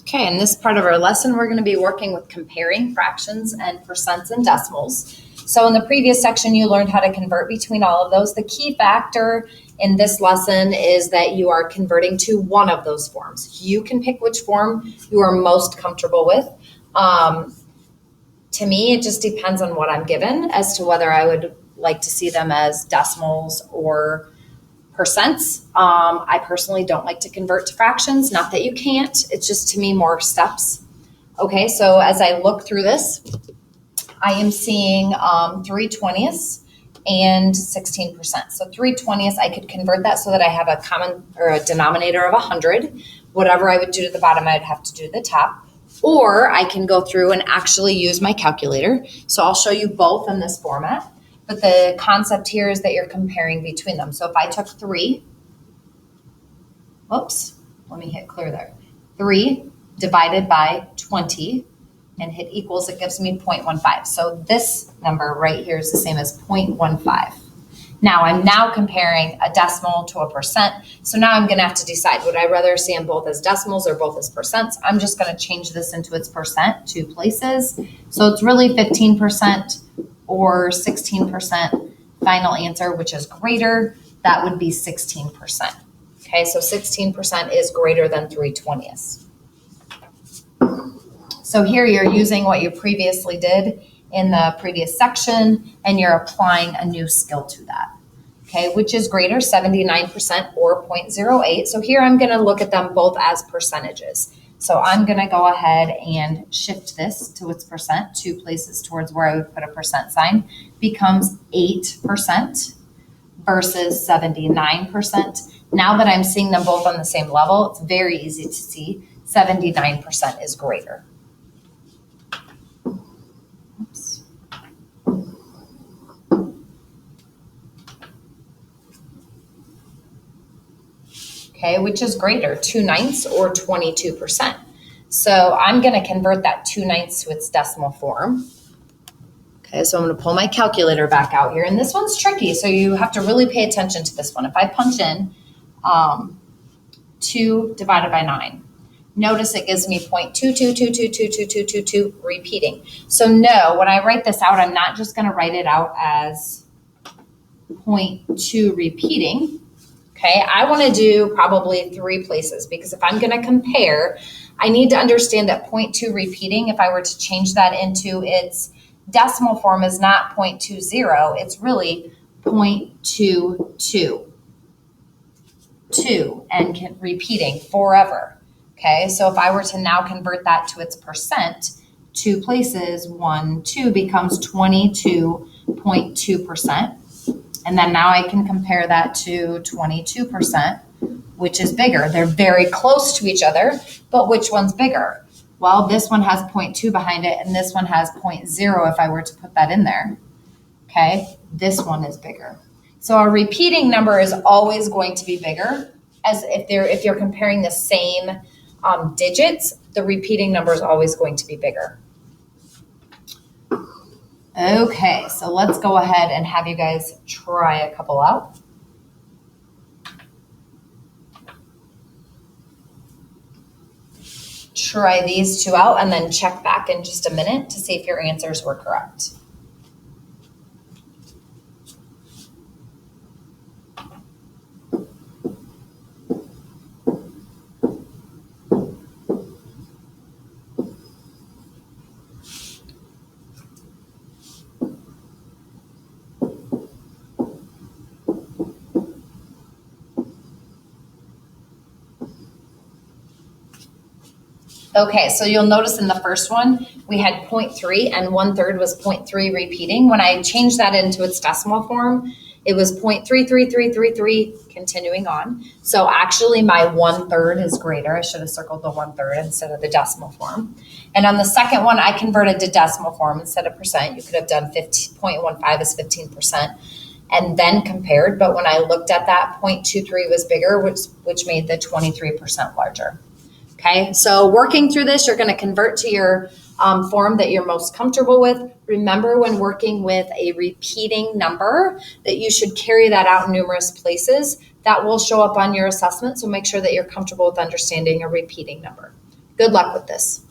Okay, in this part of our lesson, we're going to be working with comparing fractions and percents and decimals. So in the previous section, you learned how to convert between all of those. The key factor in this lesson is that you are converting to one of those forms. You can pick which form you are most comfortable with. To me, it just depends on what I'm given as to whether I would like to see them as decimals or percents. I personally don't like to convert to fractions. Not that you can't, it's just to me more steps. Okay, so as I look through this, I am seeing 3/20ths and 16%. So 3/20ths, I could convert that so that I have a common or a denominator of 100. Whatever I would do to the bottom, I'd have to do to the top. Or I can go through and actually use my calculator. So I'll show you both in this format. But the concept here is that you're comparing between them. So if I took 3, let me hit clear there. 3 divided by 20 and hit equals, it gives me 0.15. So this number right here is the same as 0.15. Now I'm comparing a decimal to a percent. So now I'm going to have to decide, would I rather see them both as decimals or both as percents? I'm just going to change this into its percent 2 places. So it's really 15% or 16%. Final answer, which is greater, that would be 16%. Okay, so 16% is greater than 3/20ths. So here you're using what you previously did in the previous section, and you're applying a new skill to that. Okay, which is greater, 79% or 0.08. So here I'm going to look at them both as percentages. So I'm going to go ahead and shift this to its percent, 2 places towards where I would put a percent sign, becomes 8% versus 79%. Now that I'm seeing them both on the same level, it's very easy to see 79% is greater. Oops. Okay, which is greater, 2/9 or 22%. So I'm going to convert that 2/9 to its decimal form. Okay, so I'm going to pull my calculator back out here, and this one's tricky, so you have to really pay attention to this one. If I punch in 2 divided by 9, notice it gives me 0.222222222 repeating. So no, when I write this out, I'm not just going to write it out as 0.2 repeating. Okay, I want to do probably 3 places, because if I'm going to compare, I need to understand that 0.2 repeating, if I were to change that into its decimal form, is not 0.20, it's really 0.22. And repeating forever. Okay, so if I were to now convert that to its percent, 2 places, 1, 2 becomes 22.2%. And then now I can compare that to 22%, which is bigger. They're very close to each other, but which one's bigger? Well, this one has 0.2 behind it, and this one has 0.0 if I were to put that in there. Okay, this one is bigger. So a repeating number is always going to be bigger, as if you're comparing the same digits, the repeating number is always going to be bigger. Okay, so let's go ahead and have you guys try a couple out. Try these 2 out and then check back in just a minute to see if your answers were correct. Okay, so you'll notice in the first one, we had 0.3 and 1/3 was 0.3 repeating. When I changed that into its decimal form, it was 0.33333 continuing on. So actually my 1/3 is greater. I should have circled the 1/3 instead of the decimal form. And on the second one, I converted to decimal form instead of percent. You could have done 0.15 as 15% and then compared. But when I looked at that, 0.23 was bigger, which made the 23% larger. Okay, so working through this, you're going to convert to your form that you're most comfortable with. Remember, when working with a repeating number, that you should carry that out in numerous places. That will show up on your assessment, so make sure that you're comfortable with understanding a repeating number. Good luck with this.